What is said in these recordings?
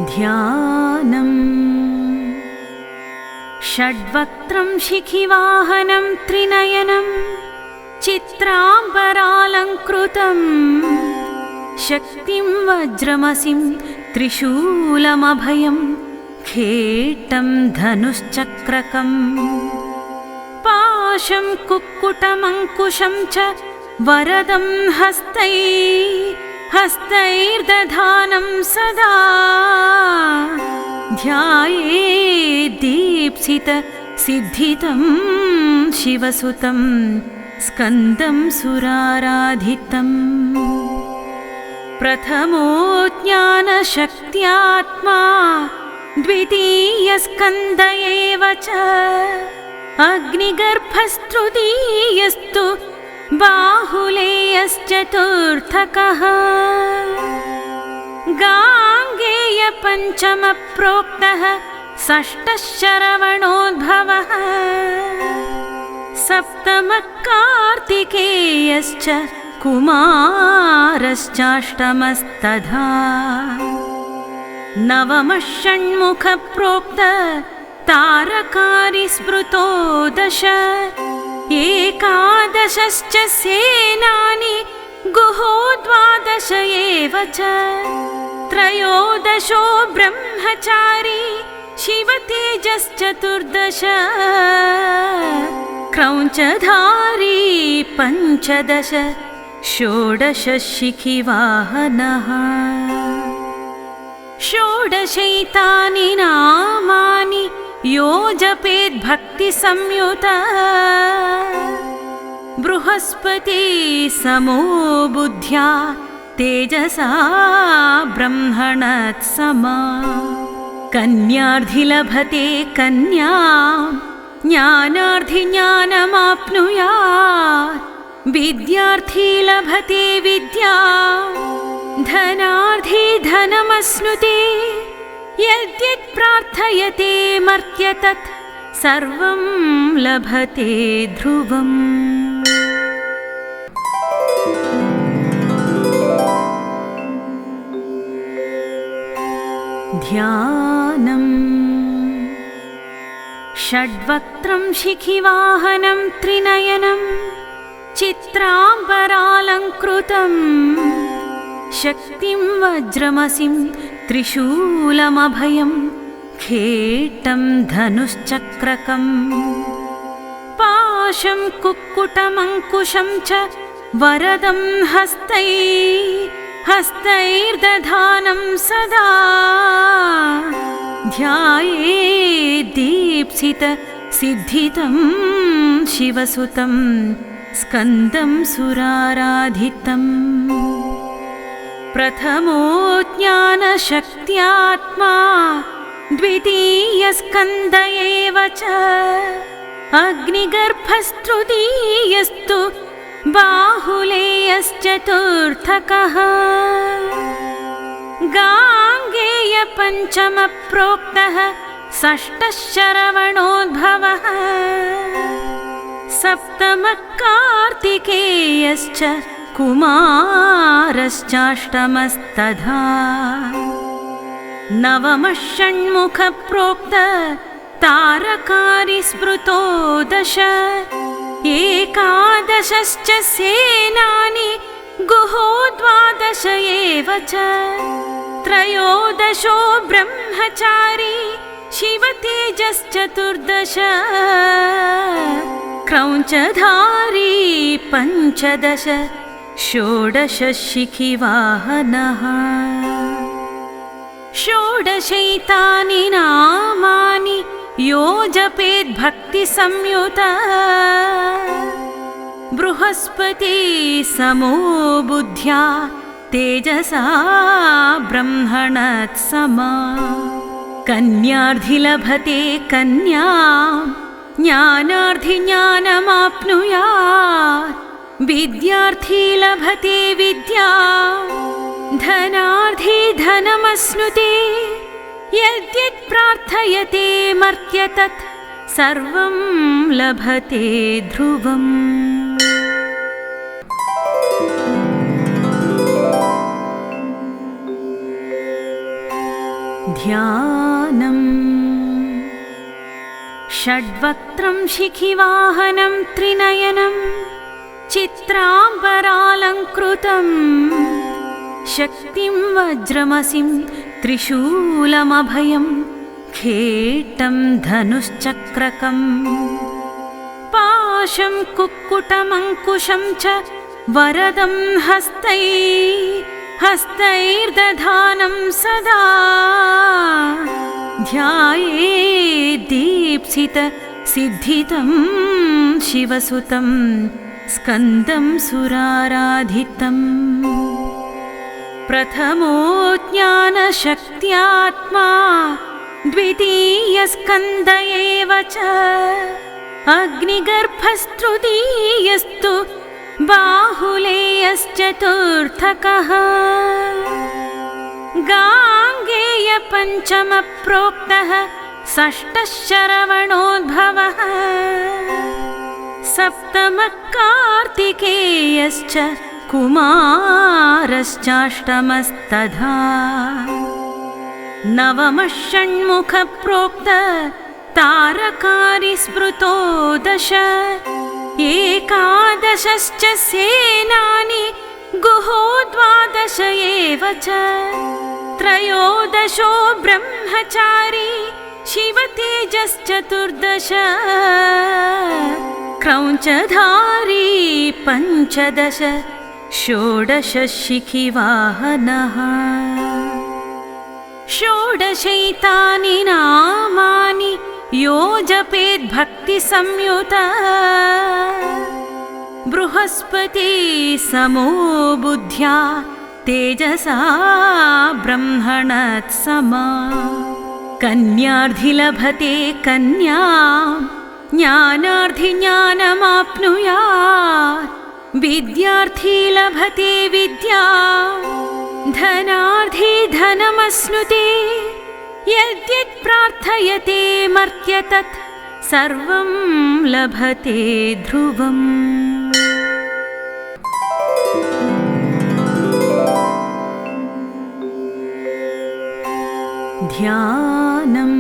ध्यानम् षड्वक्त्रं शिखिवाहनं त्रिनयनं चित्राम्बरालङ्कृतं शक्तिं वज्रमसिं त्रिशूलमभयं खेटं धनुश्चक्रकं पाशं कुक्कुटमङ्कुशं च वरदं हस्तैर्दधानं सदा ध्यायेद्दीप्सित सिद्धितं शिवसुतं स्कन्दं सुराराधितं प्रथमो ज्ञानशक्त्यात्मा द्वितीयस्कन्द एव च अग्निगर्भस्तृतीयस्तु बाहुलेयश्चतुर्थकः गाङ्गेयपञ्चमप्रोक्तः षष्ठः शरवणोद्भवः सप्तमः कार्तिकेयश्च कुमारश्चाष्टमस्तथा नवमः षण्मुखप्रोक्त तारकारी स्मृतो दश एकादशश्च सेनानि गुहो द्वादश एव च त्रयोदशो ब्रह्मचारी शिवतेजश्चतुर्दश क्रौञ्चधारी पञ्चदश षोडश शिखिवाहनः षोडशैतानि नामानि यो जपेत् भक्तिसंयुता बृहस्पति समो बुद्ध्या तेजसा ब्रह्मणत्समा कन्यार्धि लभते कन्यां ज्ञानार्धि ज्ञानमाप्नुयात् विद्यार्थी लभते विद्यां धनार्धि धनमश्नुते यद्यत् प्रार्थयते मर्त्य तत् सर्वं लभते ध्रुवम्। ध्यानम् षड्वक्त्रं शिखिवाहनं त्रिनयनं चित्राम्बरालङ्कृतं शक्तिं वज्रमसिं त्रिशूलमभयं खेटं धनुश्चक्रकं पाशं कुक्कुटमङ्कुशं च वरदं हस्तैर्दधानं सदा ध्यायेद्दीप्सित सिद्धितं शिवसुतं स्कन्दं सुराराधितम् प्रथमो ज्ञानशक्त्यात्मा द्वितीयस्कन्द एव च अग्निगर्भस्तृतीयस्तु बाहुलेयश्चतुर्थकः गाङ्गेयपञ्चमप्रोक्तः षष्ठः शरवणोद्भवः सप्तमः कार्तिकेयश्च कुमारश्चाष्टमस्तथा नवमः षण्मुखप्रोक्त तारकारी स्मृतो दश एकादशश्च सेनानि गुहो द्वादश एव च त्रयोदशो ब्रह्मचारी शिवतेजश्चतुर्दश क्रौञ्चधारी पञ्चदश षोडश शिखिवाहनः षोडशैतानि नामानि यो जपेत् भक्तिसंयुता बृहस्पति समो बुद्ध्या तेजसा ब्रह्मणत्समा कन्यार्धि लभते कन्यां ज्ञानार्धि ज्ञानमाप्नुयात् विद्यार्थी लभते विद्यां धनार्धि धनमश्नुते यद्यत् प्रार्थयते मर्त्य तत् सर्वं लभते ध्रुवम्। ध्यानम् षड्वक्त्रं शिखिवाहनं त्रिनयनं चित्राम्बरालङ्कृतं शक्तिं वज्रमसिं त्रिशूलमभयं खेटं धनुश्चक्रकम् पाशं कुक्कुटमङ्कुशं च वरदं हस्तैर्दधानं सदा ध्यायेद्दीप्सित सिद्धितं शिवसुतं स्कन्दं सुराराधितम् प्रथमो ज्ञानशक्त्यात्मा द्वितीयस्कन्द एव च अग्निगर्भस्तृतीयस्तु बाहुलेयश्चतुर्थकः गाङ्गेयपञ्चमप्रोक्तः षष्ठः शरवणोद्भवः सप्तमः कार्तिकेयश्च कुमारश्चाष्टमस्तथा नवमः षण्मुखप्रोक्त तारकारी स्मृतो दश एकादशश्च सेनानि गुहो द्वादश एव च त्रयोदशो ब्रह्मचारी शिवतेजश्चतुर्दश क्रौञ्चधारी पञ्चदश षोडश शिखिवाहनः षोडशैतानि नामानि यो जपेद्भक्तिसंयुता बृहस्पति समो बुद्ध्या तेजसा ब्रह्मणत्समा कन्यार्थी लभते कन्यां ज्ञानार्थी ज्ञानमाप्नुयात् विद्यार्थी लभते विद्यां धनार्थी धनमश्नुते यद्यत् प्रार्थयते मर्त्य तत् सर्वं लभते ध्रुवम्। ध्यानम्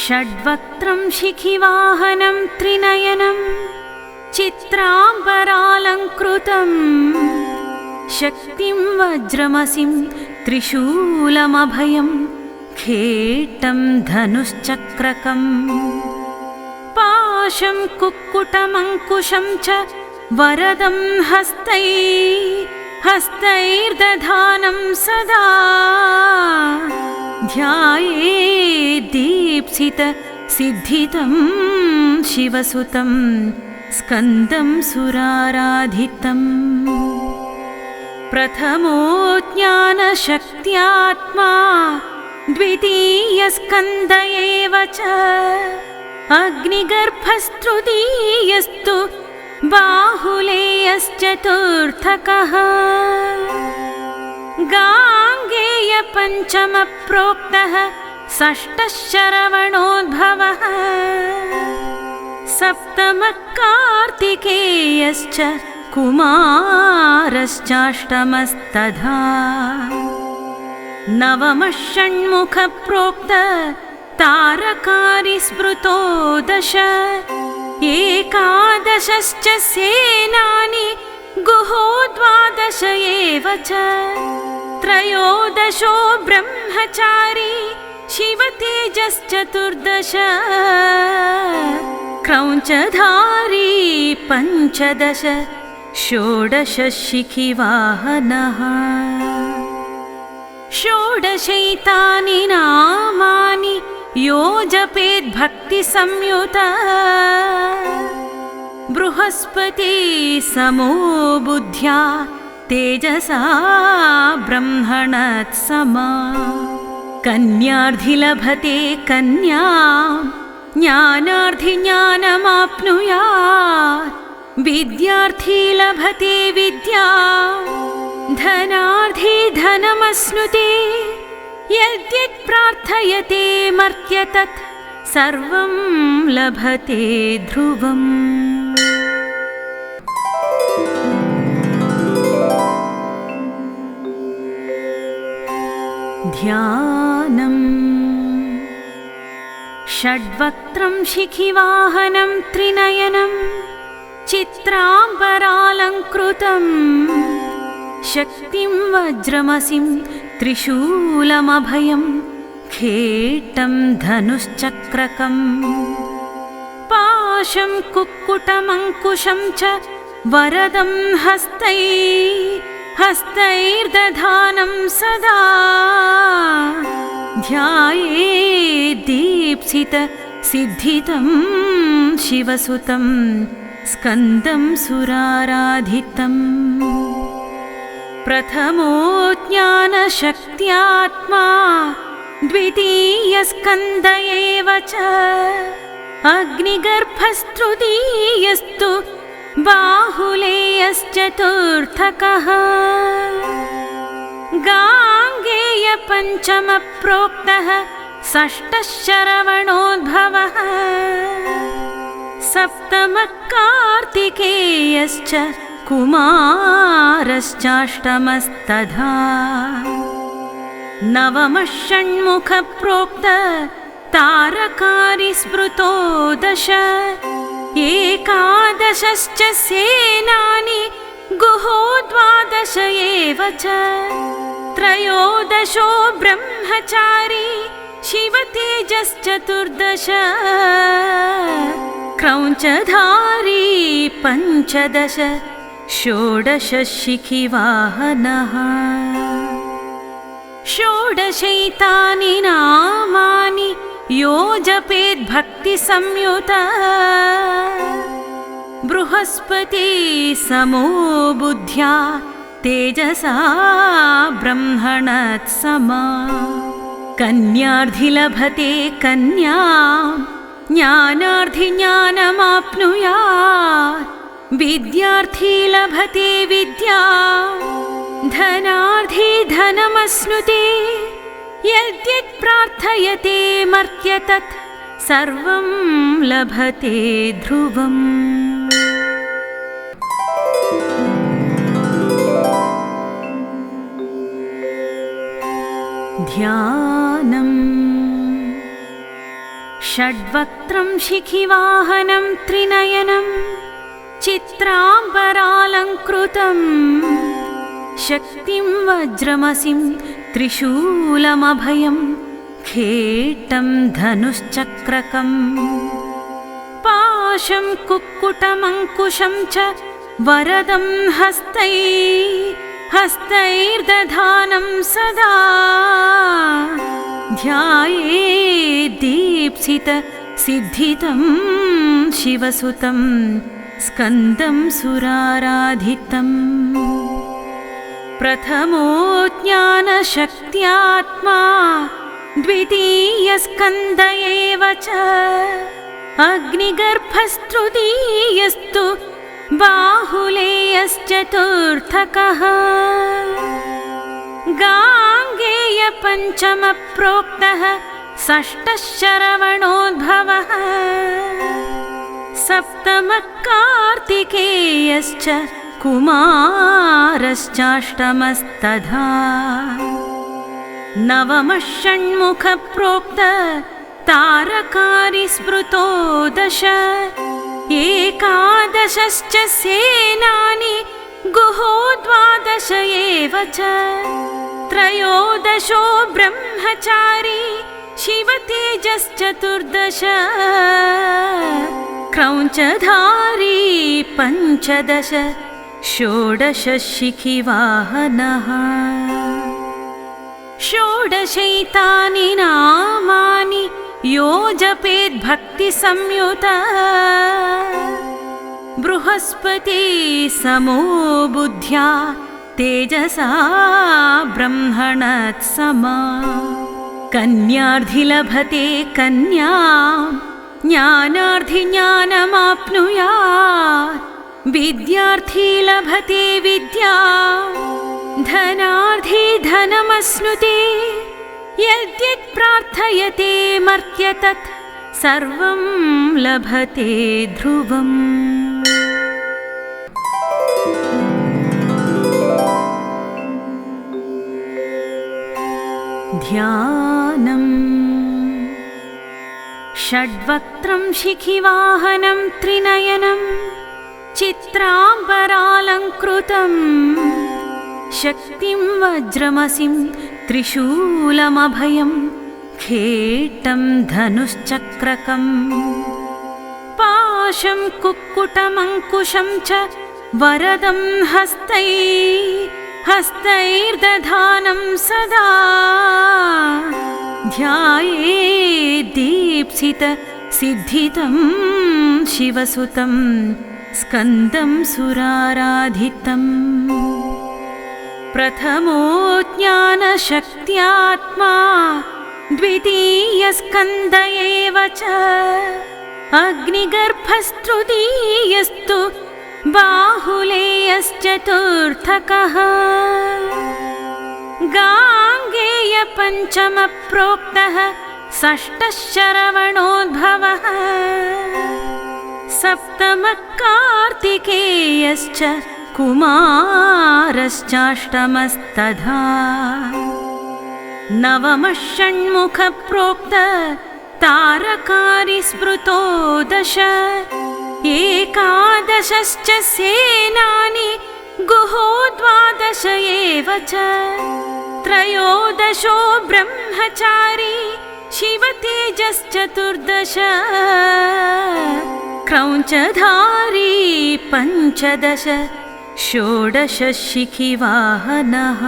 षड्वक्त्रं शिखिवाहनं त्रिनयनं चित्राम्बरालङ्कृतं शक्तिं वज्रमसिं त्रिशूलमभयं खेटं धनुश्चक्रकम् पाशं कुक्कुटमङ्कुशं च वरदं हस्तैर्दधानं सदा ध्यायेद्दीप्सित सिद्धितं शिवसुतं स्कन्दं सुराराधितम् प्रथमो ज्ञानशक्त्यात्मा द्वितीयस्कन्द एव च अग्निगर्भस्तृतीयस्तु बाहुलेयश्चतुर्थकः गाङ्गेयपञ्चमप्रोक्तः षष्ठः शरवणोद्भवः सप्तमः कार्तिकेयश्च कुमारश्चाष्टमस्तथा नवमः षण्मुखप्रोक्त तारकारी स्मृतो दश एकादशश्च सेनानि गुहो द्वादश एव च त्रयोदशो ब्रह्मचारी शिवतेजश्चतुर्दश क्रौञ्चधारी पञ्चदश षोडश शिखिवाहनः षोडशैतानि नामानि यो जपेद्भक्तिसंयुता बृहस्पति समो बुद्ध्या तेजसा ब्रह्मणत्समा कन्यार्थी लभते कन्यां ज्ञानार्थी ज्ञानमाप्नुयात् विद्यार्थी लभते विद्यां धनार्थी धनमश्नुते यद्यत् प्रार्थयते मर्त्य तत् सर्वं लभते ध्रुवम्। ध्यानम् षड्वक्त्रं शिखिवाहनं त्रिनयनं चित्राम्बरालङ्कृतं शक्तिं वज्रमसिं त्रिशूलमभयं खेटं धनुश्चक्रकम् पाशं कुक्कुटमङ्कुशं च वरदं हस्तैर्दधानं सदा ध्यायेदीप्सितसिद्धितं शिवसुतं स्कन्दं सुराराधितम् प्रथमो ज्ञानशक्त्यात्मा द्वितीयस्कन्द एव च अग्निगर्भस्तृतीयस्तु बाहुलेयश्चतुर्थकः गाङ्गेयपञ्चमप्रोक्तः षष्ठः शरवणोद्भवः सप्तमः कार्तिकेयश्च कुमारश्चाष्टमस्तथा नवमः षण्मुखप्रोक्त तारकारी स्मृतो दश एकादशश्च सेनानि गुहो द्वादश एव च त्रयोदशो ब्रह्मचारी शिवतेजश्चतुर्दश क्रौञ्चधारी पञ्चदश षोडश शिखिवाहनः षोडशैतानि नामानि यो जपेद्भक्तिसंयुता बृहस्पति समो बुद्ध्या तेजसा ब्रह्मणत्समा कन्यार्थी लभते कन्यां ज्ञानार्थी ज्ञानमाप्नुयात् विद्यार्थी लभते विद्यां धनार्थी धनमश्नुते यद्यत् प्रार्थयते मर्त्य तत् सर्वं लभते ध्रुवम्। ध्यानम् षड्वक्त्रं शिखिवाहनं त्रिनयनं चित्राम्बरालङ्कृतं शक्तिं वज्रमसिं त्रिशूलमभयं खेटं धनुश्चक्रकम् पाशं कुक्कुटमङ्कुशं च वरदं हस्तैर्दधानं सदा ध्यायेदीप्सितसिद्धितं शिवसुतं स्कन्दं सुराराधितम् प्रथमो ज्ञानशक्त्यात्मा द्वितीयस्कन्द एव च अग्निगर्भस्तृतीयस्तु बाहुलेयश्चतुर्थकः गाङ्गेयपञ्चमप्रोक्तः षष्ठः शरवणोद्भवः सप्तमः कार्तिकेयश्च कुमारश्चाष्टमस्तथा नवमः षण्मुखप्रोक्त तारकारी स्मृतो दश एकादशश्च सेनानि गुहो द्वादश एव च त्रयोदशो ब्रह्मचारी शिवतेजश्चतुर्दश क्रौञ्चधारी पञ्चदश षोडश शिखिवाहनः षोडशैतानि नामानि यो जपेद्भक्तिसंयुता बृहस्पति समो बुद्ध्या तेजसा ब्रह्मणत्समा कन्यार्थी लभते कन्यां ज्ञानार्थी ज्ञानमाप्नुयात् विद्यार्थी लभते विद्यां धनार्थी धनमश्नुते यद्यत् प्रार्थयते मर्त्य तत् सर्वं लभते ध्रुवम्। ध्यानम् षड्वक्त्रं शिखिवाहनं त्रिनयनं चित्राम्बरालङ्कृतं शक्तिं वज्रमसिं त्रिशूलमभयं खेटं धनुश्चक्रकम् पाशं कुक्कुटमङ्कुशं च वरदं हस्तैर्दधानं सदा ध्यायेद्दीप्सित सिद्धितं शिवसुतं स्कन्दं सुराराधितम् प्रथमो ज्ञानशक्त्यात्मा द्वितीयस्कन्द एव च अग्निगर्भस्तृतीयस्तु बाहुलेयश्चतुर्थकः गाङ्गेयपञ्चमप्रोक्तः षष्ठः शरवणोद्भवः सप्तमः कार्तिकेयश्च कुमारश्चाष्टमस्तथा नवमः षण्मुखप्रोक्त तारकारी स्मृतो दश एकादशश्च सेनानि गुहो द्वादश एव च त्रयोदशो ब्रह्मचारी शिवतेजश्चतुर्दश क्रौञ्चधारी पञ्चदश षोडश शिखिवाहनः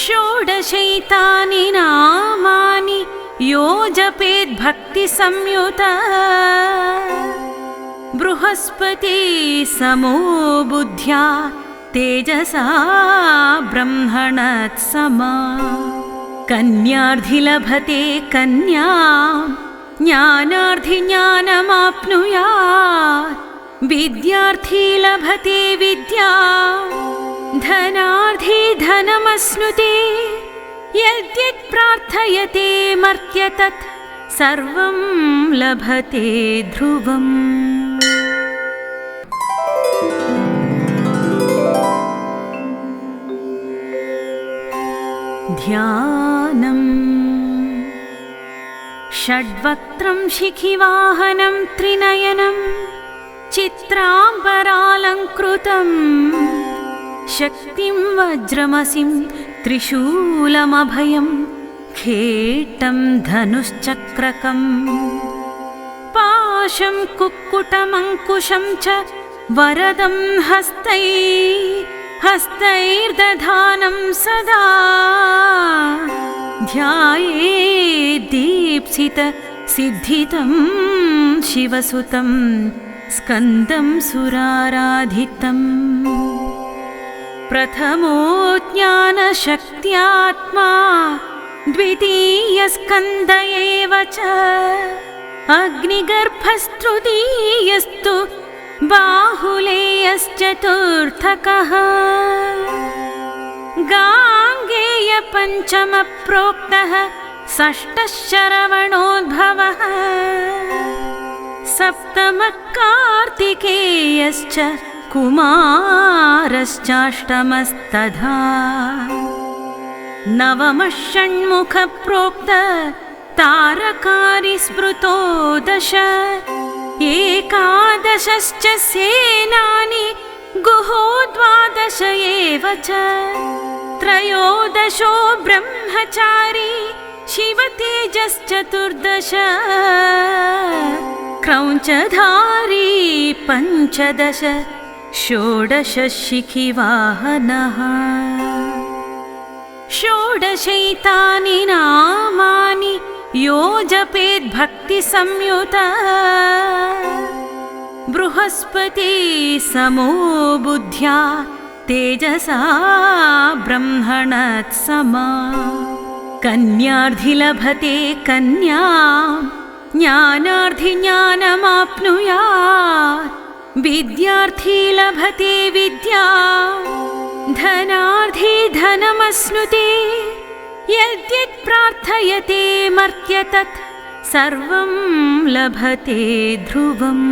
षोडशैतानि नामानि यो जपेत् भक्तिसंयुता बृहस्पति समो बुद्ध्या तेजसा ब्रह्मणत्समा कन्यार्थी लभते कन्यां ज्ञानार्थी ज्ञानमाप्नुयात् विद्यार्थी लभते विद्यां धनार्थी धनमश्नुते यद्यत् प्रार्थयते मर्त्य तत् सर्वं लभते ध्रुवम्। ध्यानम् षड्वक्त्रं शिखिवाहनं त्रिनयनं चित्राम्बरालङ्कृतं शक्तिं वज्रमसिं त्रिशूलमभयं खेटं धनुश्चक्रकम् पाशं कुक्कुटमङ्कुशं च वरदं हस्तैर्दधानं सदा ध्यायेद्दीप्सित सिद्धितं शिवसुतं स्कन्दं सुराराधितम् प्रथमो ज्ञानशक्त्यात्मा द्वितीयस्कन्द एव च अग्निगर्भस्तृतीयस्तु बाहुलेयश्चतुर्थकः गाङ्गेयपञ्चमप्रोक्तः षष्ठः शरवणोद्भवः सप्तमः कार्तिकेयश्च कुमारश्चाष्टमस्तथा नवमः षण्मुखप्रोक्त तारकारी स्मृतो दश एकादशश्च सेनानि गुहो द्वादश एव च त्रयोदशो ब्रह्मचारी शिवतेजश्चतुर्दश क्रौञ्चधारी पञ्चदश षोडश शिखिवाहनः षोडशैतानि नामानि यो जपेत् भक्तिसंयुता बृहस्पति समो बुद्ध्या तेजसा ब्रह्मणत्समा कन्यार्थी लभते कन्यां ज्ञानार्थी ज्ञानमाप्नुयात् विद्यार्थी लभते विद्यां धनार्थी धनमश्नुते यद्यत् प्रार्थयते मर्त्य तत् सर्वं लभते ध्रुवम्।